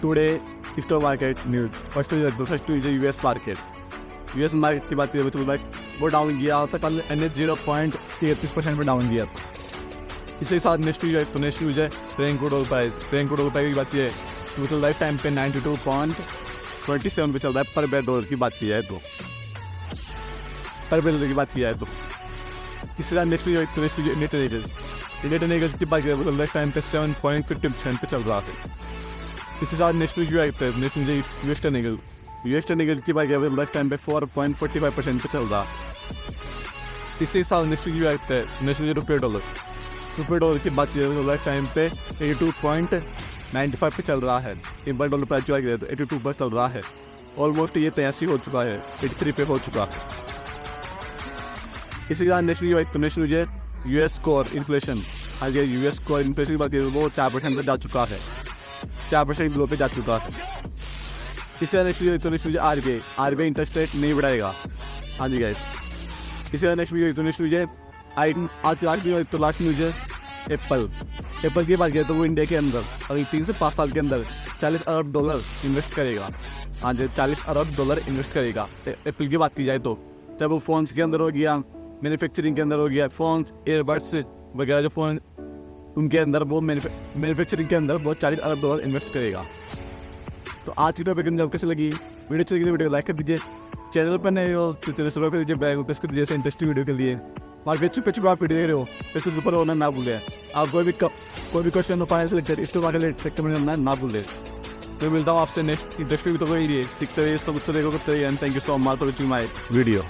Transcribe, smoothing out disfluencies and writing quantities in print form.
Today stock market news. First news है US market. US market की बात करें तो भाई वो डाउन गया था कल, यानी 0.33% में डाउन गया था। इसके साथ नेक्स्ट न्यूज है तो नेक्स्ट न्यूज है Brent crude oil price. Brent crude oil price की बात की है तो लाइफ टाइम पे 92.27 पे चल रहा है पर $1 की बात की है तो पर $1 की बात किया है तो इसके साथ नेक्स्ट न्यूज है तो नेक्स्ट इंडियन नीगल की बात करें तो लाइफ टाइम पे 7.50% पे चल रहा है। इसके साथ next news next news US नीगल की बात करें लाइफ टाइम पे 4.45% पे चल रहा है। इसके साथ नेक्स्ट न्यूज नेक्स्ट न्यूज रुपये डॉलर की बात करें तो लाइफ टाइम पे 82.95 पे चल रहा है। $1 प्राइस जो है तो 82 पर चल रहा है। ऑलमोस्ट ये 83 हो चुका है, 83 पे हो चुका है। इसी के साथ नेक्स्ट न्यूज है यूएस कोर इन्फ्लेशन। आज यूएस कोर इन्फ्लेशन की बात करें वो 4% पे जा चुका है, 4% बिलो पे जा चुका है। इससे next news RBI interest rate नहीं बढ़ाएगा। हाँ जी गाइस। इससे नेक्स्ट न्यूज है आज लास्ट न्यूज है एप्पल की बात करें तो वो इंडिया के अंदर अभी 3 से 5 साल के अंदर $40 अरब इन्वेस्ट करेगा। हाँ जी, $40 अरब इन्वेस्ट करेगा एप्पल की बात की जाए तो। चाहे वो फ़ोन्स के अंदर हो गया, मैन्युफैक्चरिंग के अंदर हो गया, फ़ोन्स एयरबड्स वगैरह जो फ़ोन उनके अंदर वो मैन्युफैक्चरिंग के अंदर वो $40 अरब इन्वेस्ट करेगा। तो आज की टॉपिक जब कैसे लगी वीडियो चलेगी तो वीडियो लाइक कर दीजिए, चैनल पर नए हो तो सब्सक्राइब कर दीजिए, बेल को प्रेस कर दीजिए इंटरेस्टिंग वीडियो के लिए। और फेसबुक पे आप वीडियो देख रहे हो फेसबुक ऊपर होना ना भूलें। आप कोई भी question finance related stock market sector में करना ना भूलें। तो मिलता हूँ आपसे नेक्स्ट इंटरेस्टिंग तो कोई सीखते रहिए, सब कुछ देखो करते रहिए। And thank you so much for watching my video.